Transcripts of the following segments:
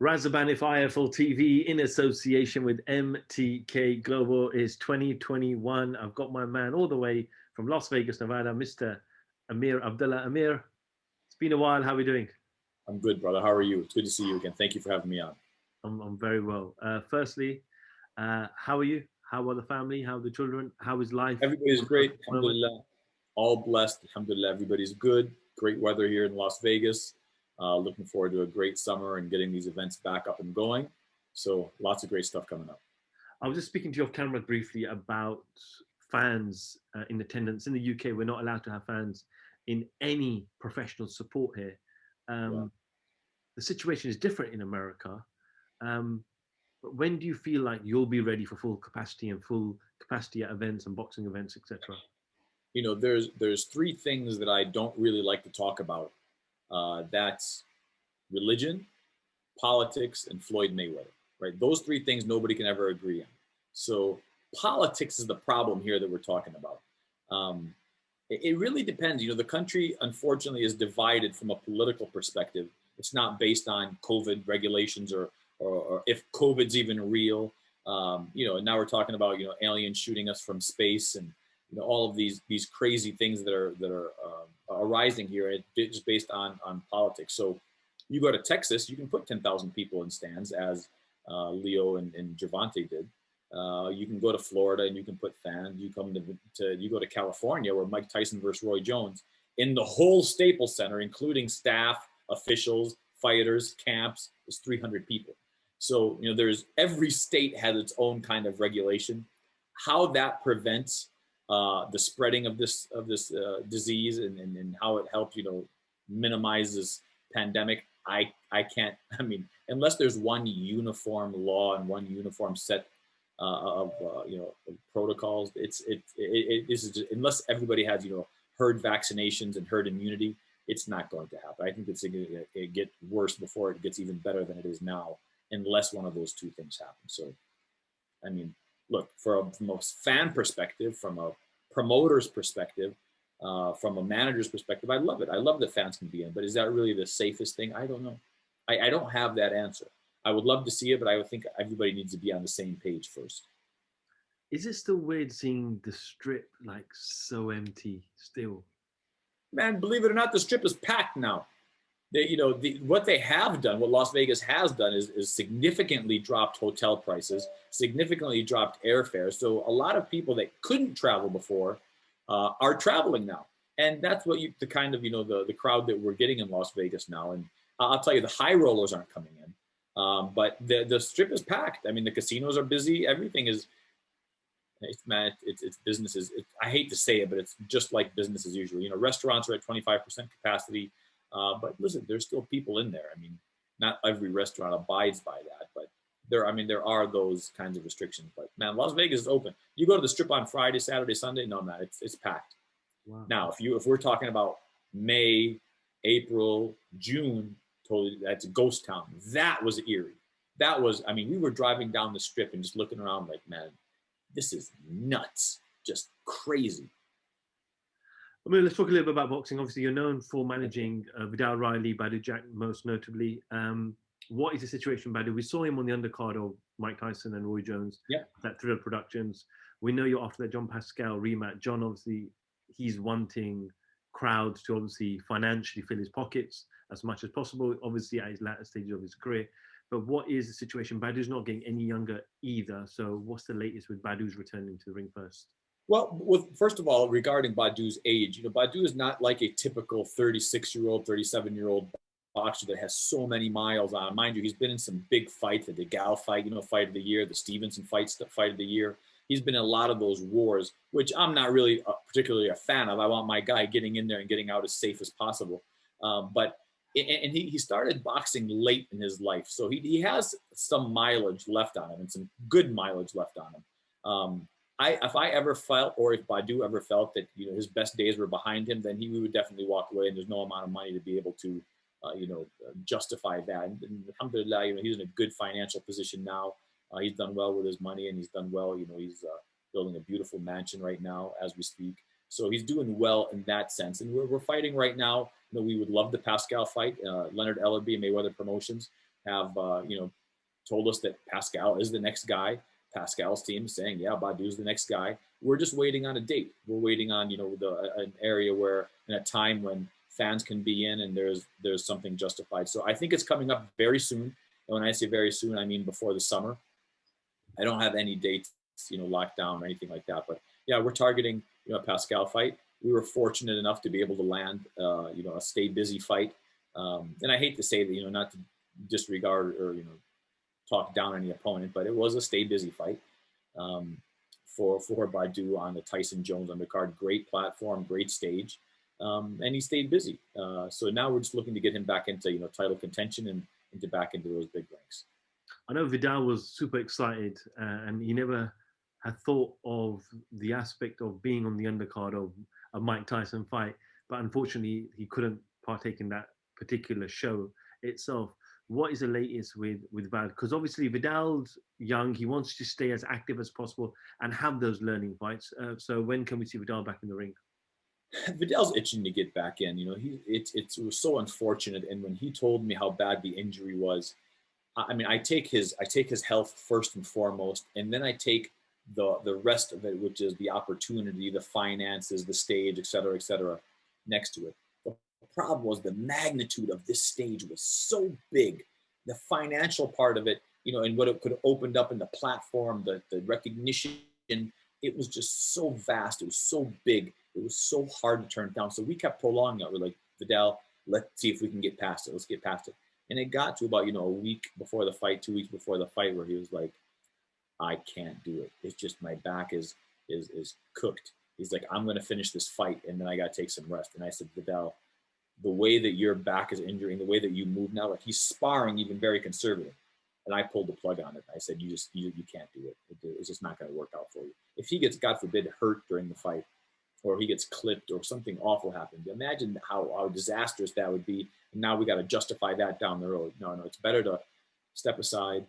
Razaban if IFL TV in association with MTK Global is 2021. I've got my man all the way from Las Vegas, Nevada, Mr. Amer Abdallah. Amer, it's been a while. How are we doing? I'm good, brother. How are you? It's good to see you again. Thank you for having me on. I'm very well. Firstly, how are you? How are the family? How are the children? How is life? Everybody's great. Alhamdulillah. All blessed. Alhamdulillah. Everybody's good. Great weather here in Las Vegas. Looking forward to a great summer and getting these events back up and going. So lots of great stuff coming up. I was just speaking to you off camera briefly about fans in attendance. In the UK, we're not allowed to have fans in any professional support here. The situation is different in America. But when do you feel like you'll be ready for full capacity at events and boxing events, etc.? You know, there's three things that I don't really like to talk about. That's religion, politics, and Floyd Mayweather, right? Those three things nobody can ever agree on. So politics is the problem here that we're talking about. It really depends. You know, the country, unfortunately, is divided from a political perspective. It's not based on COVID regulations or if COVID's even real. You know, and now we're talking about, you know, aliens shooting us from space and, you know, all of these crazy things that are arising here, just based on politics. So you go to Texas, you can put 10,000 people in stands, as Leo and Gervonta did. You can go to Florida and you can put fans. You go to California, where Mike Tyson versus Roy Jones, in the whole Staples Center, including staff, officials, fighters, camps, is 300 people. So, you know, every state has its own kind of regulation. How that prevents the spreading of this disease and how it helps, you know, minimize this pandemic, I can't. I mean, unless there's one uniform law and one uniform set of protocols, this is just, unless everybody has, you know, herd vaccinations and herd immunity, it's not going to happen. I think it's going to get worse before it gets even better than it is now, unless one of those two things happen. So, I mean, look, from a fan perspective, from a promoter's perspective, from a manager's perspective, I love it. I love that fans can be in, but is that really the safest thing? I don't know. I don't have that answer. I would love to see it, but I would think everybody needs to be on the same page first. Is it still weird seeing the strip like so empty still? Man, believe it or not, the strip is packed now. What they have done, what Las Vegas has done, is significantly dropped hotel prices, significantly dropped airfares. So a lot of people that couldn't travel before are traveling now, and that's what the kind of, you know, the crowd that we're getting in Las Vegas now. And I'll tell you, the high rollers aren't coming in, but the strip is packed. I mean, the casinos are busy. Everything is. It's businesses. I hate to say it, but it's just like business as usual. You know, restaurants are at 25% capacity. But listen, there's still people in there. I mean, not every restaurant abides by that, but there are those kinds of restrictions. But man, Las Vegas is open. You go to the strip on Friday, Saturday, Sunday. No, man, it's packed. Wow. Now, if we're talking about May, April, June, totally, that's a ghost town. That was eerie. That was, I mean, we were driving down the strip and just looking around like, man, this is nuts, just crazy. I mean, let's talk a little bit about boxing. Obviously, you're known for managing Vidal Riley, Badou Jack, most notably. What is the situation, Badou? We saw him on the undercard of Mike Tyson and Roy Jones at Thrill Productions. We know you're after that John Pascal rematch. John, obviously, he's wanting crowds to obviously financially fill his pockets as much as possible, obviously at his latter stages of his career. But what is the situation? Badou's not getting any younger either. So what's the latest with Badou's returning to the ring first? Well, first of all, regarding Badou's age, you know, Badou is not like a typical 36-year-old, 37-year-old boxer that has so many miles on. Mind you, he's been in some big fights, the DeGale fight, you know, fight of the year, the Stevenson fight of the year. He's been in a lot of those wars, which I'm not really particularly a fan of. I want my guy getting in there and getting out as safe as possible. But he started boxing late in his life, so he has some mileage left on him and some good mileage left on him. If I ever felt, or if Badou ever felt that, you know, his best days were behind him, then we would definitely walk away, and there's no amount of money to be able to, justify that. And alhamdulillah, you know, he's in a good financial position now. He's done well with his money, and he's done well. You know, he's building a beautiful mansion right now as we speak. So he's doing well in that sense. And we're fighting right now. You know, we would love the Pascal fight, Leonard Ellerby, Mayweather Promotions. have told us that Pascal is the next guy. Pascal's team saying, yeah, Badu's the next guy. We're just waiting on a date. We're waiting on, an area where, in a time when fans can be in and there's something justified. So I think it's coming up very soon. And when I say very soon, I mean before the summer. I don't have any dates, locked down or anything like that. But yeah, we're targeting, a Pascal fight. We were fortunate enough to be able to land, a stay busy fight. And I hate to say that, not to disregard or, talk down any opponent, but it was a stay busy fight for Badu on the Tyson Jones undercard. Great platform, great stage, and he stayed busy. So now we're just looking to get him back into title contention and back into those big ranks. I know Vidal was super excited, and he never had thought of the aspect of being on the undercard of a Mike Tyson fight, but unfortunately he couldn't partake in that particular show itself. What is the latest with Vidal? Because obviously Vidal's young, he wants to stay as active as possible and have those learning fights. So when can we see Vidal back in the ring? Vidal's itching to get back in. It was so unfortunate, and when he told me how bad the injury was, I mean, I take his health first and foremost, and then I take the rest of it, which is the opportunity, the finances, the stage, et cetera, next to it. The problem was the magnitude of this stage was so big, the financial part of it, and what it could have opened up in the platform, the recognition, it was just so vast. It was so big. It was so hard to turn down. So we kept prolonging it. We're like, Vidal, let's see if we can get past it. Let's get past it. And it got to about, a week before the fight, 2 weeks before the fight, where he was like, I can't do it. It's just my back is cooked. He's like, I'm going to finish this fight, and then I got to take some rest. And I said, Vidal, the way that your back is injuring, the way that you move now, like he's sparring even very conservative. And I pulled the plug on it. I said, you can't do it. It's just not going to work out for you. If he gets, God forbid, hurt during the fight, or he gets clipped or something awful happens, imagine how disastrous that would be. And now we got to justify that down the road. No, it's better to step aside,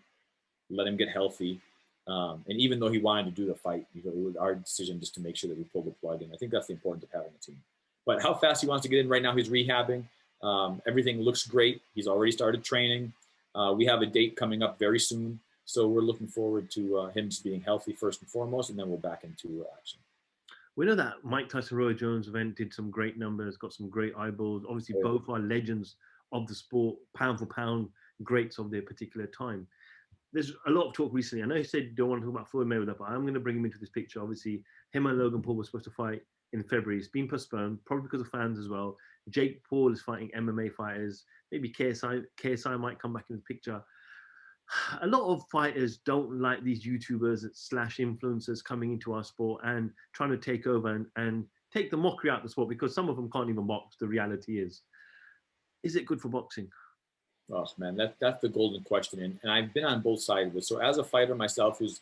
let him get healthy. And even though he wanted to do the fight, it was our decision just to make sure that we pulled the plug. And I think that's the importance of having a team. But how fast he wants to get in right now, he's rehabbing. Everything looks great. He's already started training. We have a date coming up very soon. So we're looking forward to him just being healthy first and foremost, and then we'll back into action. We know that Mike Tyson-Roy Jones event did some great numbers, got some great eyeballs. Obviously, both are legends of the sport, pound for pound, greats of their particular time. There's a lot of talk recently. I know you said you don't want to talk about Floyd Mayweather, but I'm going to bring him into this picture. Obviously, him and Logan Paul were supposed to fight in February. It's been postponed, probably because of fans as well. Jake Paul is fighting MMA fighters. Maybe KSI might come back in the picture. A lot of fighters don't like these YouTubers / influencers coming into our sport and trying to take over and take the mockery out of the sport, because some of them can't even box. The reality is it good for boxing? Oh man, that's the golden question, and I've been on both sides of it. So as a fighter myself, who's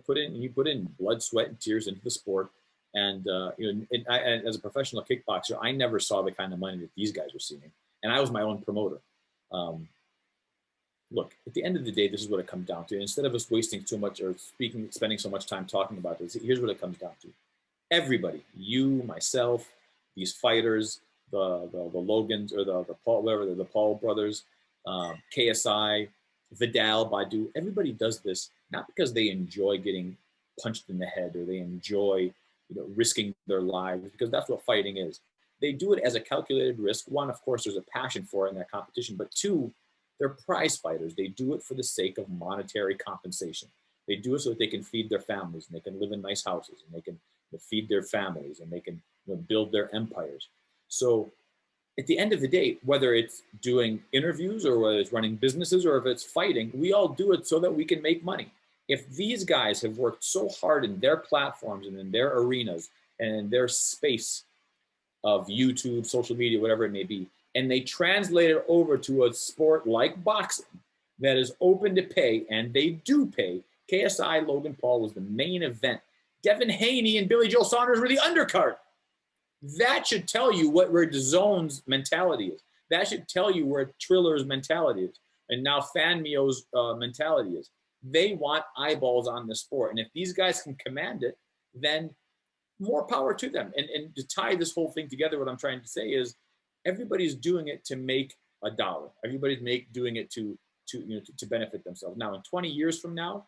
put in blood, sweat, and tears into the sport, and as a professional kickboxer, I never saw the kind of money that these guys were seeing, and I was my own promoter. Look, at the end of the day, this is what it comes down to. And instead of us wasting so much or spending so much time talking about this, here's what it comes down to. Everybody, you, myself, these fighters, the Logans or the Paul, whatever, the Paul brothers, KSI, Vidal, Badu, everybody does this not because they enjoy getting punched in the head or they enjoy risking their lives, because that's what fighting is. They do it as a calculated risk. One, of course, there's a passion for it in that competition, but two, they're prize fighters. They do it for the sake of monetary compensation. They do it so that they can feed their families and they can live in nice houses and they can feed their families and they can build their empires. So at the end of the day, whether it's doing interviews or whether it's running businesses or if it's fighting, we all do it so that we can make money. If these guys have worked so hard in their platforms and in their arenas and in their space of YouTube, social media, whatever it may be, and they translate it over to a sport like boxing that is open to pay, and they do pay. KSI, Logan Paul was the main event. Devin Haney and Billy Joe Saunders were the undercard. That should tell you where DAZN's mentality is. That should tell you where Triller's mentality is, and now FanMio's mentality is. They want eyeballs on the sport, and if these guys can command it, then more power to them. And to tie this whole thing together, what I'm trying to say is everybody's doing it to make a dollar. Everybody's doing it to to benefit themselves. Now, in 20 years from now,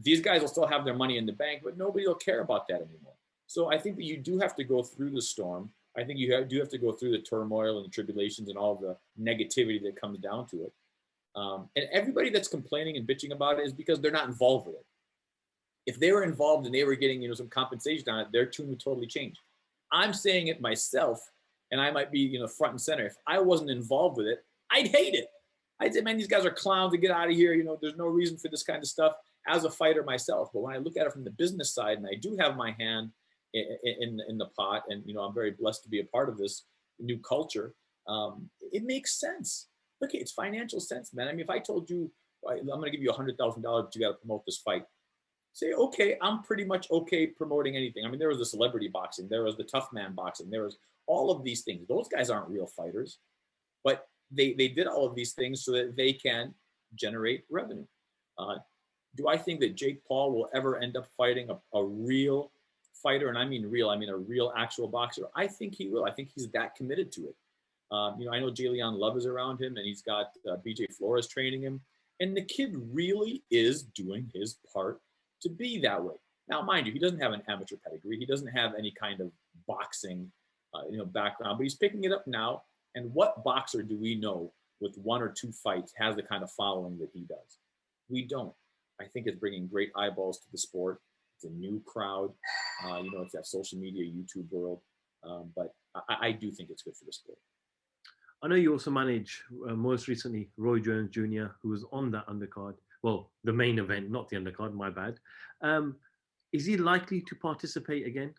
these guys will still have their money in the bank, but nobody will care about that anymore. So I think that you do have to go through the storm. I think you do have to go through the turmoil and the tribulations and all the negativity that comes down to it. And everybody that's complaining and bitching about it is because they're not involved with it. If they were involved and they were getting, some compensation on it, their tune would totally change. I'm saying it myself, and I might be, front and center. If I wasn't involved with it, I'd hate it. I'd say, man, these guys are clowns, to get out of here. There's no reason for this kind of stuff as a fighter myself. But when I look at it from the business side, and I do have my hand in the pot, and, I'm very blessed to be a part of this new culture, it makes sense. Look, it's financial sense, man. I mean, if I told you, I'm going to give you $100,000, but you got to promote this fight, say, okay, I'm pretty much okay promoting anything. I mean, there was the celebrity boxing, there was the tough man boxing, there was all of these things. Those guys aren't real fighters, but they did all of these things so that they can generate revenue. Do I think that Jake Paul will ever end up fighting a real fighter? And I mean real, I mean a real actual boxer. I think he will. I think he's that committed to it. I know Jalen Love is around him, and he's got BJ Flores training him. And the kid really is doing his part to be that way. Now, mind you, he doesn't have an amateur pedigree. He doesn't have any kind of boxing, background, but he's picking it up now. And what boxer do we know with 1 or 2 fights has the kind of following that he does? We don't. I think it's bringing great eyeballs to the sport. It's a new crowd. It's that social media, YouTube world. But I do think it's good for the sport. I know you also manage, most recently, Roy Jones Jr., who was on that undercard. Well, the main event, not the undercard, my bad. Is he likely to participate again?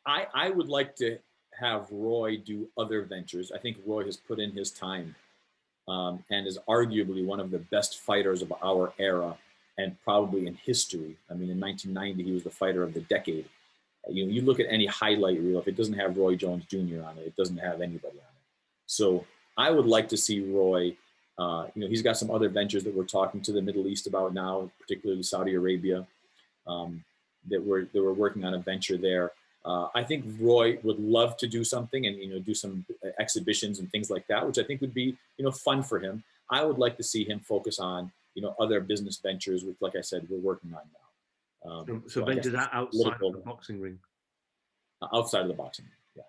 I would like to have Roy do other ventures. I think Roy has put in his time and is arguably one of the best fighters of our era and probably in history. I mean, in 1990, he was the fighter of the decade. You look at any highlight reel, if it doesn't have Roy Jones Jr. on it, it doesn't have anybody on it. So I would like to see Roy. He's got some other ventures that we're talking to the Middle East about now, particularly Saudi Arabia, that we're working on a venture there. I think Roy would love to do something and do some exhibitions and things like that, which I think would be fun for him. I would like to see him focus on other business ventures, which, like I said, we're working on now. So ventures outside of the boxing ring. Outside of the boxing ring,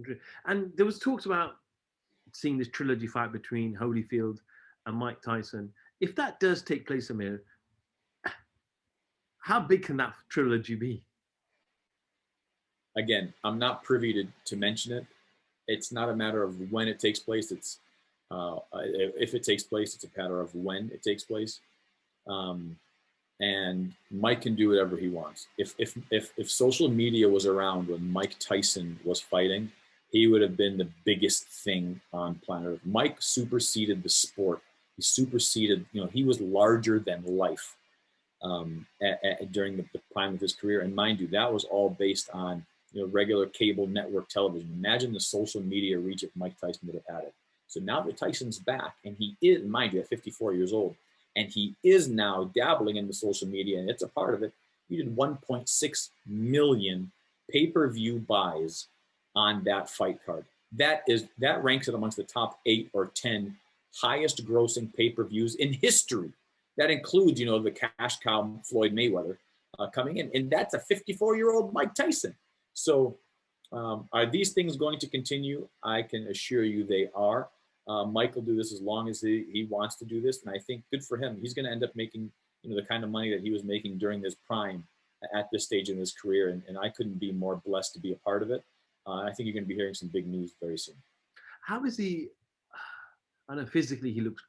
yeah. And there was talks about seeing this trilogy fight between Holyfield and Mike Tyson. If that does take place, Amer, how big can that trilogy be? Again, I'm not privy to mention it. It's not a matter of when it takes place. It's if it takes place, it's a matter of when it takes place. And Mike can do whatever he wants. If social media was around when Mike Tyson was fighting, he would have been the biggest thing on planet Earth. Mike superseded the sport. He superseded, he was larger than life during the prime of his career. And mind you, that was all based on regular cable network television. Imagine the social media reach if Mike Tyson would have had it. So now that Tyson's back, and he is, mind you, at 54 years old, and he is now dabbling in the social media, and it's a part of it. He did 1.6 million pay-per-view buys on that fight card. That ranks it amongst the top 8 or 10 highest grossing pay-per-views in history. That includes, the cash cow Floyd Mayweather coming in, and that's a 54-year-old Mike Tyson. So are these things going to continue? I can assure you they are. Mike will do this as long as he wants to do this, and I think good for him. He's going to end up making the kind of money that he was making during his prime at this stage in his career, and I couldn't be more blessed to be a part of it. I think you're going to be hearing some big news very soon. How is he? I know physically he looks,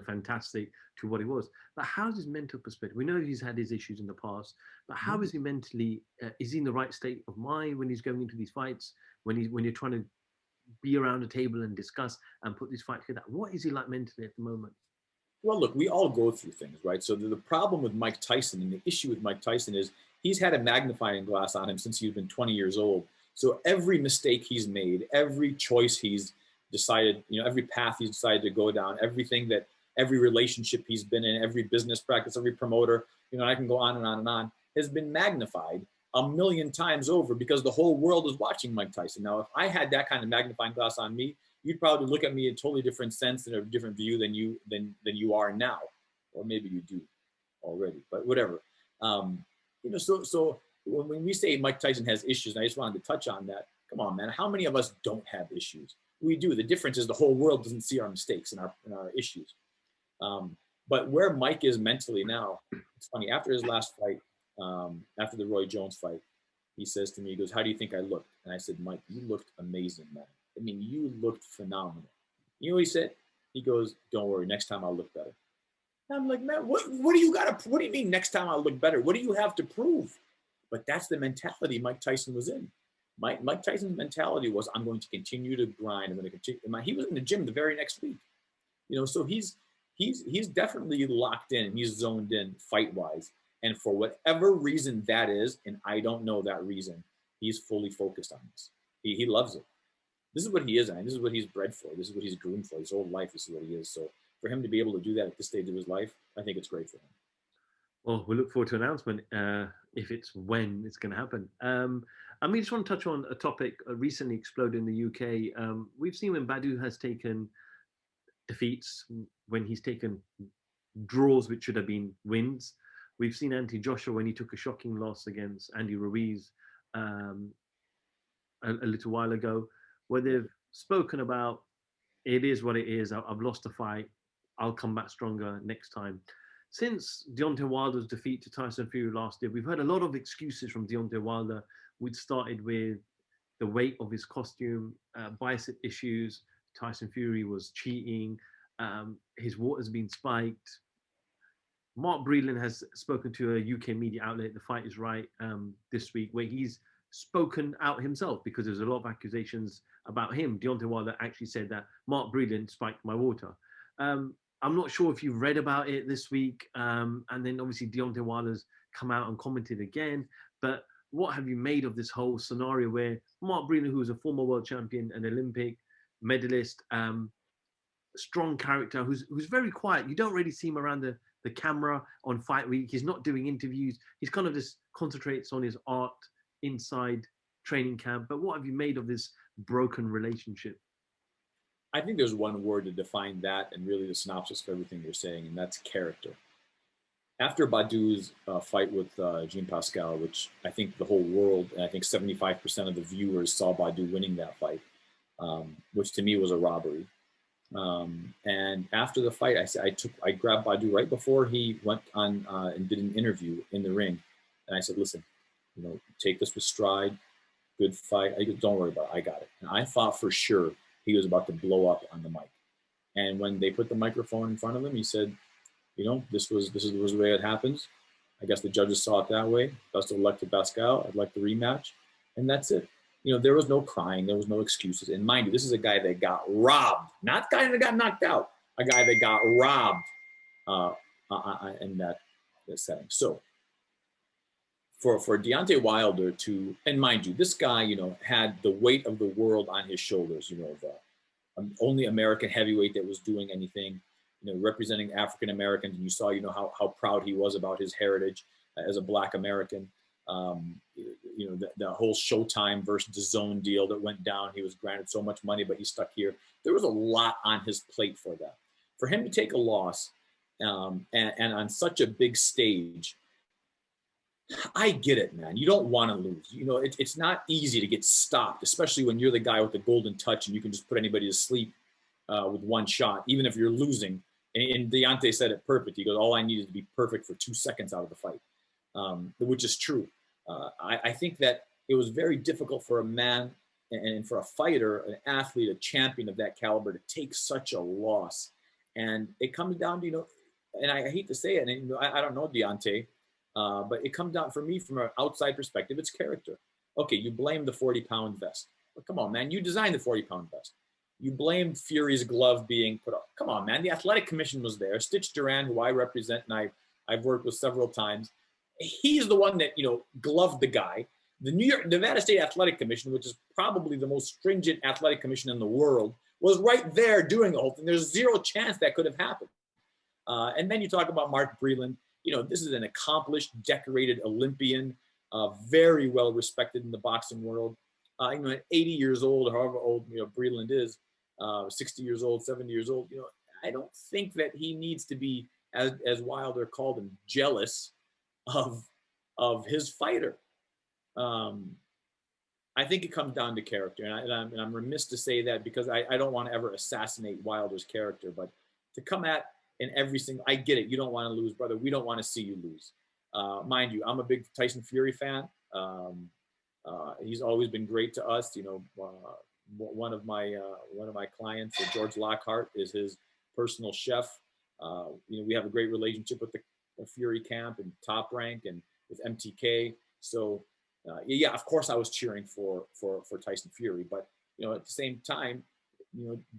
fantastic to what he was. But how's his mental perspective? We know he's had his issues in the past, but how is he mentally? Is he in the right state of mind when he's going into these fights? When you're trying to be around a table and discuss and put these fights together? What is he like mentally at the moment? Well, look, we all go through things, right? So the problem with Mike Tyson and the issue with Mike Tyson is he's had a magnifying glass on him since he's been 20 years old. So every mistake he's made, every choice he's decided, every path he's decided to go down, every relationship he's been in, every business practice, every promoter, I can go on and on and on, has been magnified a million times over because the whole world is watching Mike Tyson. Now, if I had that kind of magnifying glass on me, you'd probably look at me in a totally different sense and a different view than you are now, or maybe you do already, but whatever. So when we say Mike Tyson has issues, and I just wanted to touch on that. Come on, man. How many of us don't have issues? We do. The difference is the whole world doesn't see our mistakes and our issues. But where Mike is mentally now, it's funny. After his last fight, after the Roy Jones fight, he says to me, he goes, "How do you think I looked?" And I said, "Mike, you looked amazing, man. I mean, you looked phenomenal." You know what he said? He goes, "Don't worry, next time I'll look better." And I'm like, "Man, what do you mean next time I'll look better? What do you have to prove?" But that's the mentality Mike Tyson was in. Mike Tyson's mentality was, I'm going to continue to grind. I'm going to continue. He was in the gym the very next week. So he's definitely locked in and he's zoned in fight-wise. And for whatever reason that is, and I don't know that reason, he's fully focused on this. He loves it. This is what he is, and this is what he's bred for. This is what he's groomed for. His whole life, this is what he is. So for him to be able to do that at this stage of his life, I think it's great for him. Well, we look forward to an announcement if it's when it's going to happen. I just want to touch on a topic recently exploded in the UK. We've seen when Badou has taken defeats, when he's taken draws which should have been wins. We've seen Anthony Joshua when he took a shocking loss against Andy Ruiz a little while ago, where they've spoken about it is what it is. I've lost a fight. I'll come back stronger next time. Since Deontay Wilder's defeat to Tyson Fury last year, we've heard a lot of excuses from Deontay Wilder, which started with the weight of his costume, bicep issues. Tyson Fury was cheating. His water's been spiked. Mark Breland has spoken to a UK media outlet, The Fight Is Right, this week, where he's spoken out himself because there's a lot of accusations about him. Deontay Wilder actually said that Mark Breland spiked my water. I'm not sure if you've read about it this week. And then obviously Deontay Wilder's come out and commented again. But what have you made of this whole scenario where Mark Breland, who was a former world champion, an Olympic medalist, strong character, who's very quiet. You don't really see him around the camera on fight week. He's not doing interviews. He's kind of just concentrates on his art inside training camp. But what have you made of this broken relationship? I think there's one word to define that and really the synopsis of everything you're saying, and that's character. After Badou's fight with Jean Pascal, which I think the whole world, and I think 75% of the viewers saw Badou winning that fight, which to me was a robbery. And after the fight, I grabbed Badou right before he went on and did an interview in the ring. And I said, "Listen, take this with stride, good fight." I go, "Don't worry about it, I got it." And I thought for sure he was about to blow up on the mic. And when they put the microphone in front of him, he said, this is the way it happens. I guess the judges saw it that way. Best of luck to Pascal. I'd like the rematch. And that's it. There was no crying. There was no excuses. And mind you, this is a guy that got robbed, not a guy that got knocked out, a guy that got robbed in that setting. So for Deontay Wilder to, and mind you, this guy, had the weight of the world on his shoulders, the only American heavyweight that was doing anything, representing African Americans. And you saw, how proud he was about his heritage as a Black American. The whole Showtime versus DAZN deal that went down. He was granted so much money, but he stuck here. There was a lot on his plate for that. For him to take a loss and on such a big stage, I get it, man. You don't want to lose. It's not easy to get stopped, especially when you're the guy with the golden touch and you can just put anybody to sleep with one shot, even if you're losing. And Deontay said it perfect. He goes, "All I needed to be perfect for 2 seconds out of the fight," which is true. I think that it was very difficult for a man and for a fighter, an athlete, a champion of that caliber to take such a loss. And it comes down to, and I hate to say it, and I don't know Deontay, but it comes down for me from an outside perspective, it's character. Okay, you blame the 40-pound vest. But come on, man, you designed the 40-pound vest. You blamed Fury's glove being put up. Come on, man, the athletic commission was there. Stitch Duran, who I represent and I've worked with several times, he's the one that, gloved the guy. The Nevada State Athletic Commission, which is probably the most stringent athletic commission in the world, was right there doing the whole thing. There's zero chance that could have happened. And then you talk about Mark Breland. This is an accomplished, decorated Olympian. very well respected in the boxing world. At 80 years old, or however old Breland is, 60 years old, 70 years old, I don't think that he needs to be, as Wilder called him, jealous of his fighter. I think it comes down to character, and I'm remiss to say that because I don't want to ever assassinate Wilder's character, but to come at in every single, I get it. You don't want to lose, brother. We don't want to see you lose. Mind you, I'm a big Tyson Fury fan. He's always been great to us. One of my clients, George Lockhart, is his personal chef. We have a great relationship with the Fury camp and Top Rank and with MTK. So yeah, of course I was cheering for Tyson Fury, but at the same time,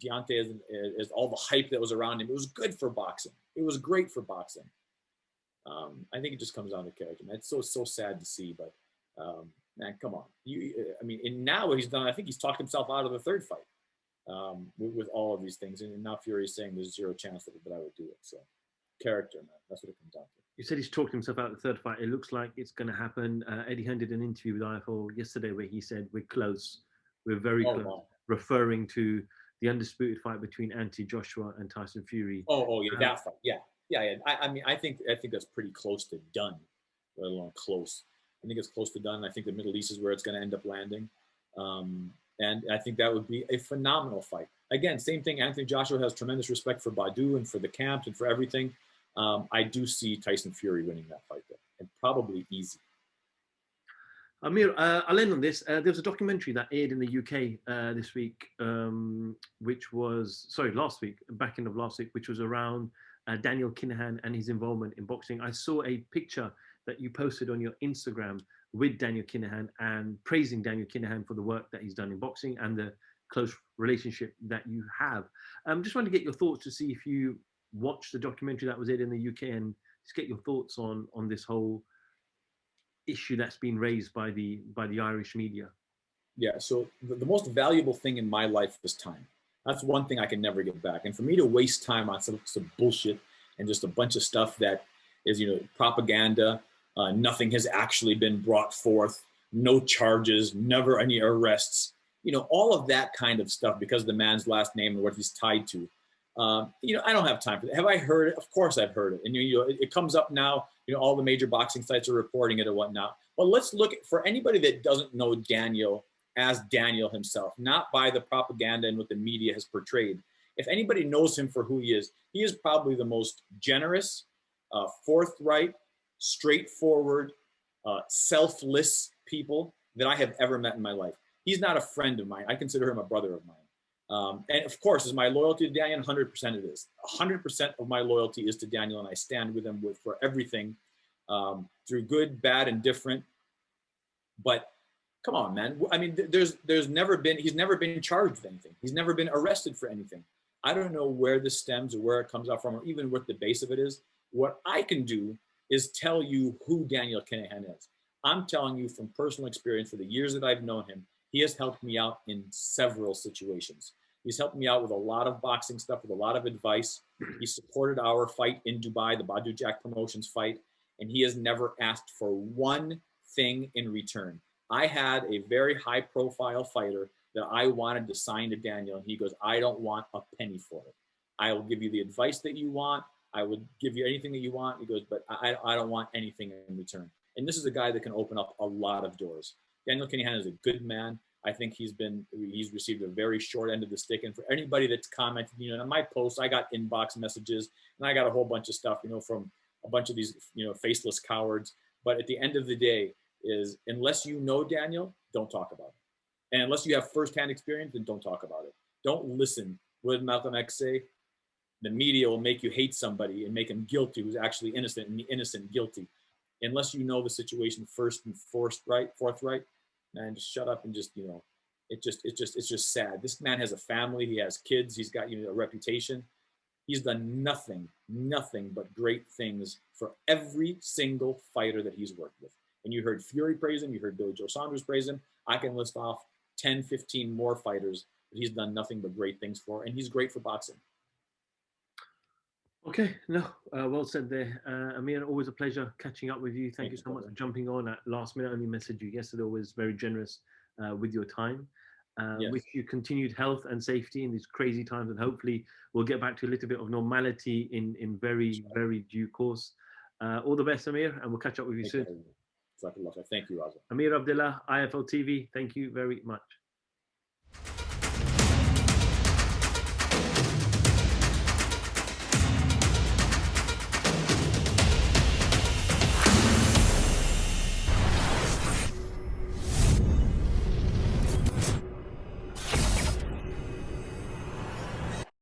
Deontay is all the hype that was around him. It was good for boxing. It was great for boxing. I think it just comes down to character, man. It's so sad to see, but man, come on. And now what he's done, I think he's talked himself out of the third fight with all of these things, and now Fury is saying there's zero chance that I would do it. So character, man, that's what it comes down to. You said he's talked himself out of the third fight. It looks like it's going to happen. Eddie Hearn did an interview with IFL yesterday where he said we're close, we're very close, wow. referring to the undisputed fight between Anthony Joshua and Tyson Fury. Yeah, that fight, yeah. I think that's pretty close to done, let alone close. I think it's close to done. I think the Middle East is where it's going to end up landing, and I think that would be a phenomenal fight. Again, same thing. Anthony Joshua has tremendous respect for Badu and for the camp and for everything. I do see Tyson Fury winning that fight, though, and probably easy. Amer, I'll end on this. There was a documentary that aired in the UK this week, last week, back end of last week, which was around Daniel Kinahan and his involvement in boxing. I saw a picture that you posted on your Instagram with Daniel Kinahan and praising Daniel Kinahan for the work that he's done in boxing and the close relationship that you have. Just wanted to get your thoughts to see if you watched the documentary that was aired in the UK and just get your thoughts on this whole issue that's been raised by the Irish media. Yeah, so the most valuable thing in my life is time. That's one thing I can never get back. And for me to waste time on some bullshit and just a bunch of stuff that is, propaganda, nothing has actually been brought forth, no charges, never any arrests, all of that kind of stuff because of the man's last name and what he's tied to. I don't have time for that. Have I heard it? Of course I've heard it. And it comes up now, all the major boxing sites are reporting it or whatnot. But let's look at, for anybody that doesn't know Daniel as Daniel himself, not by the propaganda and what the media has portrayed. If anybody knows him for who he is probably the most generous, forthright, straightforward, selfless people that I have ever met in my life. He's not a friend of mine. I consider him a brother of mine. And of course, is my loyalty to Daniel? 100% it is. 100% of my loyalty is to Daniel, and I stand with him for everything, through good, bad, and different. But come on, man. I mean, he's never been charged with anything. He's never been arrested for anything. I don't know where this stems or where it comes out from, or even what the base of it is. What I can do is tell you who Daniel Kinahan is. I'm telling you from personal experience, for the years that I've known him, he has helped me out in several situations. He's helped me out with a lot of boxing stuff, with a lot of advice. He supported our fight in Dubai, the Badu Jack Promotions fight, and he has never asked for one thing in return. I had a very high-profile fighter that I wanted to sign to Daniel, and he goes, I don't want a penny for it. I will give you the advice that you want. I would give you anything that you want. He goes, but I don't want anything in return. And this is a guy that can open up a lot of doors. Daniel Kinahan is a good man. I think he's received a very short end of the stick. And for anybody that's commented, on my posts, I got inbox messages and I got a whole bunch of stuff, from a bunch of these, faceless cowards. But at the end of the day, is unless you know Daniel, don't talk about it. And unless you have firsthand experience, then don't talk about it. Don't listen. What did Malcolm X say? The media will make you hate somebody and make him guilty who's actually innocent, and the innocent guilty. Unless you know the situation first and forthright, man, just shut up and just, it's just sad. This man has a family. He has kids. He's got, a reputation. He's done nothing but great things for every single fighter that he's worked with. And you heard Fury praise him. You heard Billy Joe Saunders praise him. I can list off 10, 15 more fighters that he's done nothing but great things for. And he's great for boxing. Okay, no, well said there. Amir, always a pleasure catching up with you. Thank Thank you you, so much brother. for jumping on at last minute. I only messaged you yesterday, always very generous with your time. Wish Yes. you continued health and safety in these crazy times, and hopefully we'll get back to a little bit of normality in very, very due course. All the best, Amir, and we'll catch up with you Take care. soon. Thank you, Raza. Amer Abdallah, IFL TV, thank you very much.